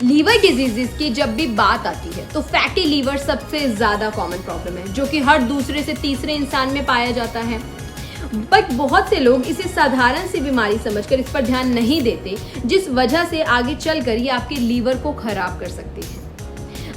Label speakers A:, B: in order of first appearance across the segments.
A: Liver diseases की जब भी बात आती है तो फैटी लीवर सबसे ज्यादा कॉमन प्रॉब्लम है, जो कि हर दूसरे से तीसरे इंसान में पाया जाता है। बट बहुत से लोग इसे साधारण सी बीमारी समझकर इस पर ध्यान नहीं देते, जिस वजह से आगे चलकर ये आपके लीवर को खराब कर सकती है।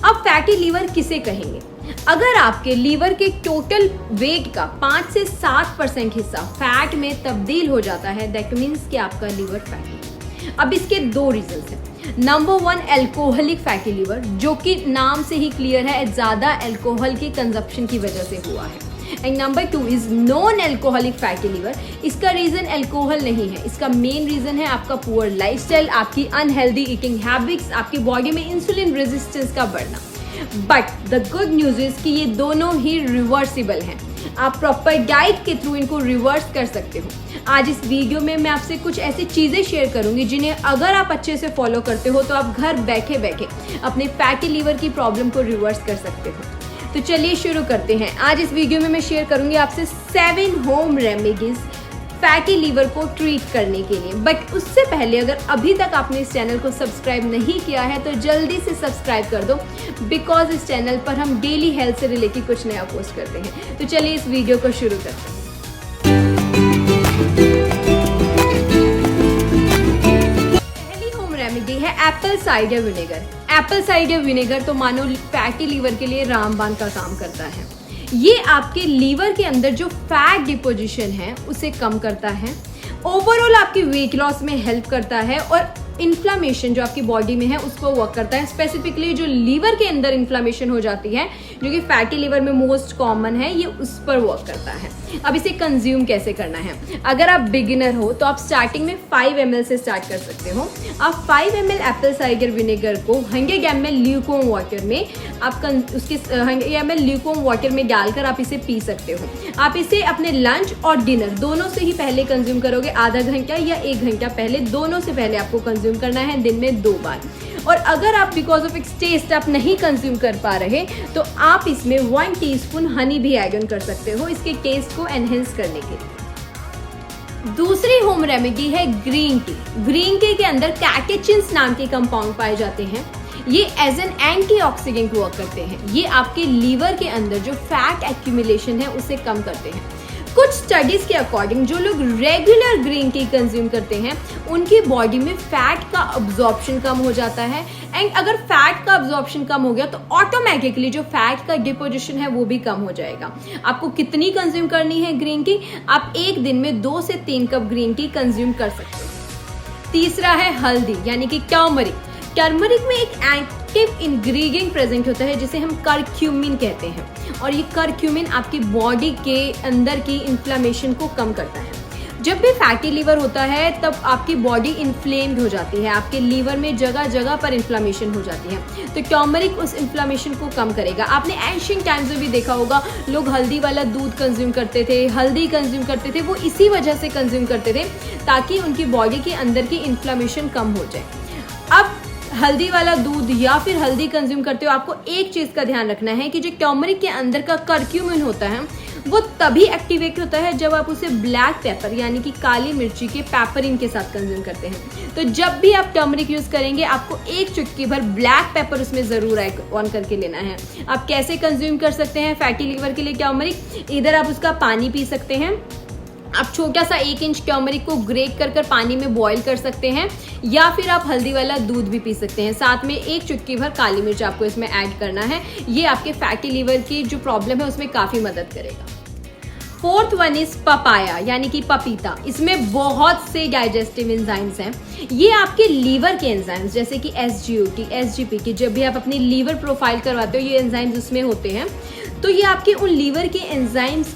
A: अब फैटी लीवर किसे कहेंगे? अगर आपके लीवर के टोटल वेट का 5 से 7% हिस्सा फैट में तब्दील हो जाता है, दैट मीन्स कि आपका लीवर फैटी है। अब इसके 2 रीजंस हैं। नंबर 1 एल्कोहलिक फैटी लीवर, जो कि नाम से ही क्लियर है, ज्यादा अल्कोहल के कंजप्शन की वजह से हुआ है। And number 2 is non alcoholic fatty liver. इसका रीजन अल्कोहल नहीं है, इसका मेन रीजन है आपका पुअर लाइफस्टाइल, आपकी अनहेल्दी ईटिंग हैबिट्स, आपकी बॉडी में इंसुलिन रेजिस्टेंस का बढ़ना। But the good news is कि ये दोनों ही रिवर्सिबल हैं। आप प्रॉपर डाइट के थ्रू इनको रिवर्स कर सकते हो। आज इस वीडियो में मैं आपसे कुछ ऐसी चीजें शेयर करूंगी जिन्हें अगर आप अच्छे से फॉलो करते हो तो आप घर बैठे बैठे अपने फैटी लीवर की प्रॉब्लम को रिवर्स कर सकते हो। तो चलिए शुरू करते हैं। आज इस वीडियो में मैं शेयर करूंगी आपसे 7 होम रेमेडीज फैटी लीवर को ट्रीट करने के लिए। बट उससे पहले अगर अभी तक आपने इस चैनल को सब्सक्राइब नहीं किया है तो जल्दी से सब्सक्राइब कर दो, बिकॉज इस चैनल पर हम डेली हेल्थ से रिलेटेड कुछ नया पोस्ट करते हैं। तो चलिए इस वीडियो को शुरू करते हैं। पहली होम रेमेडी है Apple cider vinegar. Apple cider vinegar तो मानो फैटी लीवर के लिए रामबाण का काम करता है। ये आपके लीवर के अंदर जो फैट डिपोजिशन है उसे कम करता है, ओवरऑल आपकी वेट लॉस में हेल्प करता है और इन्फ्लामेशन जो आपकी बॉडी में है उसको वर्क करता है। स्पेसिफिकली जो लीवर के अंदर इन्फ्लामेशन हो जाती है, जो कि फैटी लीवर में मोस्ट कॉमन है, ये उस पर वर्क करता है। अब इसे कंज्यूम कैसे करना है? अगर आप बिगिनर हो तो आप स्टार्टिंग में 5 ml से स्टार्ट कर सकते हो। आप 5 ml एप्पल साइडर विनेगर को 100 ml ल्यूकवार्म वाटर में उसके 100 ml ल्यूकवार्म वाटर में डालकर आप इसे पी सकते हो। आप इसे अपने लंच और डिनर दोनों से ही पहले कंज्यूम करोगे, आधा घंटा या 1 घंटा पहले, दोनों से पहले आपको कंज्यूम करना है, दिन में 2 बार। और अगर आप बिकॉज ऑफ इट्स टेस्ट आप नहीं कंज्यूम कर पा रहे तो आप इसमें 1 टीस्पून हनी भी ऐड ऑन कर सकते हो, इसके टेस्ट को एनहेंस करने के लिए। दूसरी होम रेमेडी है ग्रीन टी। ग्रीन टी के अंदर कैटेचिन्स नाम के कंपाउंड पाए जाते हैं। ये एज एन एंटीऑक्सीडेंट वर्क करते हैं। ये आपके लीवर के अंदर जो फैट एक्यूमुलेशन है उसे कम करते हैं। कुछ स्टडीज के अकॉर्डिंग जो लोग रेगुलर ग्रीन टी कंज्यूम करते हैं उनकी बॉडी में फैट का अब्जॉर्प्शन कम हो जाता है। एंड अगर फैट का अब्जॉर्प्शन कम हो गया तो ऑटोमेटिकली जो फैट का डिपोजिशन है वो भी कम हो जाएगा। आपको कितनी कंज्यूम करनी है ग्रीन टी? आप एक दिन में 2 से 3 कप ग्रीन टी कंज्यूम कर सकते हो। तीसरा है हल्दी यानी कि टर्मरिक। टर्मरिक में एक एक्टिव इंग्रेडिएंट प्रेजेंट होता है जिसे हम करक्यूमिन कहते हैं, और ये करक्यूमिन आपकी बॉडी के अंदर की इन्फ्लामेशन को कम करता है। जब भी फैटी लीवर होता है तब आपकी बॉडी इन्फ्लेम्ड हो जाती है, आपके लीवर में जगह जगह पर इन्फ्लामेशन हो जाती है, तो टर्मरिक उस इन्फ्लामेशन को कम करेगा। आपने एंशिएंट टाइम्स में भी देखा होगा, लोग हल्दी वाला दूध कंज्यूम करते थे, हल्दी कंज्यूम करते थे, वो इसी वजह से कंज्यूम करते थे ताकि उनकी बॉडी के अंदर की इन्फ्लामेशन कम हो जाए। अब हल्दी वाला दूध या फिर हल्दी कंज्यूम करते हो, आपको एक चीज का ध्यान रखना है कि जो टर्मरिक के अंदर का करक्यूमिन होता है वो तभी एक्टिवेट होता है जब आप उसे ब्लैक पेपर यानी कि काली मिर्ची के पेपरिन के साथ कंज्यूम करते हैं। तो जब भी आप टर्मरिक यूज करेंगे आपको एक चुटकी भर ब्लैक पेपर उसमें जरूर ऑन करके लेना है। आप कैसे कंज्यूम कर सकते हैं फैटी लीवर के लिए टर्मरिक? इधर आप उसका पानी पी सकते हैं, आप छोटा सा 1 इंच टर्मरिक को ग्रेट कर पानी में बॉईल कर सकते हैं, या फिर आप हल्दी वाला दूध भी पी सकते हैं। साथ में 1 चुटकी भर काली मिर्च आपको इसमें ऐड करना है। ये आपके फैटी लीवर की जो प्रॉब्लम है उसमें काफी मदद करेगा। 4th वन इज पपाया यानी कि पपीता। इसमें बहुत से डाइजेस्टिव एंजाइम्स हैं। ये आपके लीवर के एंजाइम्स जैसे कि SGOT, SGP की जब भी आप अपनी लीवर प्रोफाइल करवाते हो ये एंजाइम्स उसमें होते हैं, तो ये आपके उन लीवर के एंजाइम्स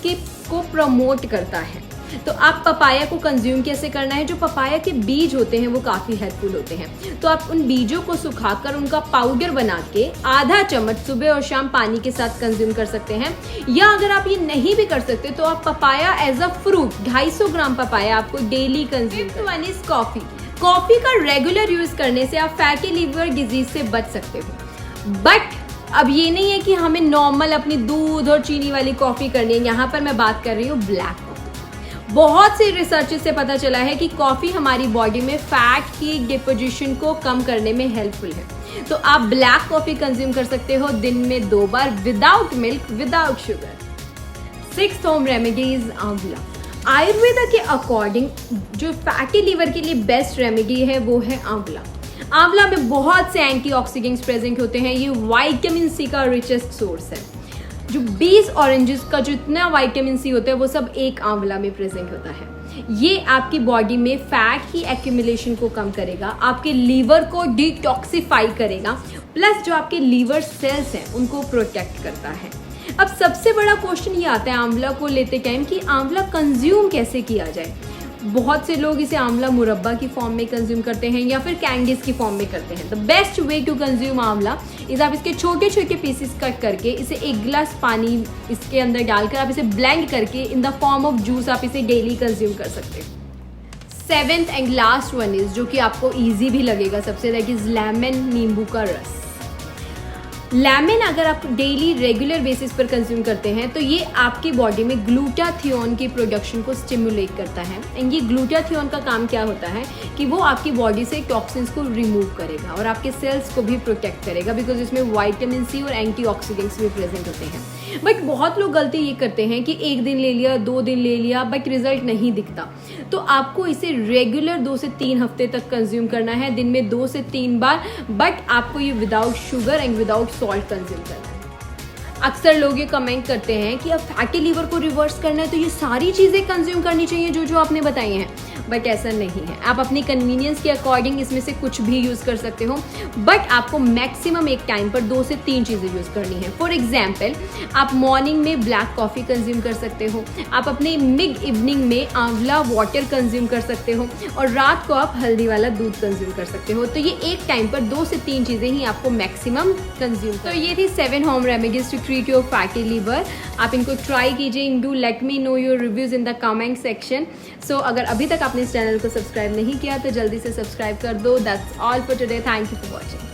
A: को प्रमोट करता है। तो आप पपाया को कंज्यूम कैसे करना है? जो पपाया के बीज होते हैं वो काफ़ी हेल्पफुल होते हैं, तो आप उन बीजों को सुखाकर उनका पाउडर बना के आधा चम्मच सुबह और शाम पानी के साथ कंज्यूम कर सकते हैं। या अगर आप ये नहीं भी कर सकते तो आप papaya as a fruit 250 gram papaya आपको daily consume. 5th one is coffee. Coffee का रेगुलर यूज करने से आप फैटी लीवर डिजीज से बच सकते हो। बट अब ये नहीं है कि हमें नॉर्मल अपनी दूध और चीनी वाली कॉफ़ी करनी है, यहाँ पर मैं बात कर रही हूँ ब्लैक कॉफ़ी। बहुत से रिसर्च से पता चला है कि कॉफ़ी हमारी बॉडी में फैट की डिपोजिशन को कम करने में हेल्पफुल है। तो आप ब्लैक कॉफी कंज्यूम कर सकते हो दिन में 2 बार without milk, without sugar. 6th home remedies आंवला। आयुर्वेदा के अकॉर्डिंग जो फैटी लीवर के लिए बेस्ट रेमेडी है वो है आंवला। आंवला में बहुत से एंटीऑक्सीडेंट्स प्रेजेंट होते हैं। ये विटामिन सी का रिचेस्ट सोर्स है। जो 20 ऑरेंजेस का जितना विटामिन सी होता है वो सब एक आंवला में प्रेजेंट होता है। ये आपकी बॉडी में फैट की एक्यूमुलेशन को कम करेगा, आपके लीवर को डिटॉक्सिफाई करेगा, प्लस जो आपके लीवर सेल्स हैं उनको प्रोटेक्ट करता है। अब सबसे बड़ा क्वेश्चन ये आता है आंवला को लेते टाइम कि आंवला कंज्यूम कैसे किया जाए। बहुत से लोग इसे आंवला मुरब्बा की फॉर्म में कंज्यूम करते हैं या फिर कैंडीज की फॉर्म में करते हैं। The best way to consume amla is आप इसके छोटे छोटे पीसेस कट करके इसे 1 गिलास पानी इसके अंदर डालकर आप इसे ब्लेंड करके in the form of juice आप इसे डेली कंज्यूम कर सकते हैं। 7th and last one is जो कि आपको ईजी भी लगेगा सबसे, दैट इज लेमन, नींबू का रस। लेमन अगर आप डेली रेगुलर बेसिस पर कंज्यूम करते हैं तो ये आपकी बॉडी में ग्लूटाथियोन की प्रोडक्शन को स्टिमुलेट करता है। एंड ये ग्लूटाथियोन का काम क्या होता है कि वो आपकी बॉडी से टॉक्सिन्स को रिमूव करेगा और आपके सेल्स को भी प्रोटेक्ट करेगा, बिकॉज इसमें विटामिन सी और एंटीऑक्सीडेंट्स भी प्रेजेंट होते हैं। बट बहुत लोग गलती ये करते हैं कि 1 दिन ले लिया, 2 दिन ले लिया, बट रिजल्ट नहीं दिखता। तो आपको इसे रेगुलर 2 से 3 हफ्ते तक कंज्यूम करना है, दिन में 2 से 3 बार, बट आपको ये without sugar and without salt consume करना है। अक्सर लोग ये कमेंट करते हैं कि अब फैटी लीवर को रिवर्स करना है तो ये सारी चीज़ें कंज्यूम करनी चाहिए जो आपने बताई हैं, बट ऐसा नहीं है। आप अपनी कन्वीनियंस के अकॉर्डिंग इसमें से कुछ भी यूज़ कर सकते हो, बट आपको मैक्सिमम एक टाइम पर 2 से 3 चीज़ें यूज़ करनी है। फॉर एग्जाम्पल, आप मॉर्निंग में ब्लैक कॉफ़ी कंज्यूम कर सकते हो, आप अपने मिड इवनिंग में आंवला वाटर कंज्यूम कर सकते हो, और रात को आप हल्दी वाला दूध कंज्यूम कर सकते हो। तो ये एक टाइम पर 2 से 3 चीज़ें ही आपको मैक्सिमम कंज्यूम। तो ये थी 7 home remedies to treat your fatty liver. आप इनको ट्राई कीजिए। Do let me know your reviews in the comment section. So अगर अभी तक आपने इस चैनल को सब्सक्राइब नहीं किया तो जल्दी से सब्सक्राइब कर दो। That's all for today. Thank you for watching.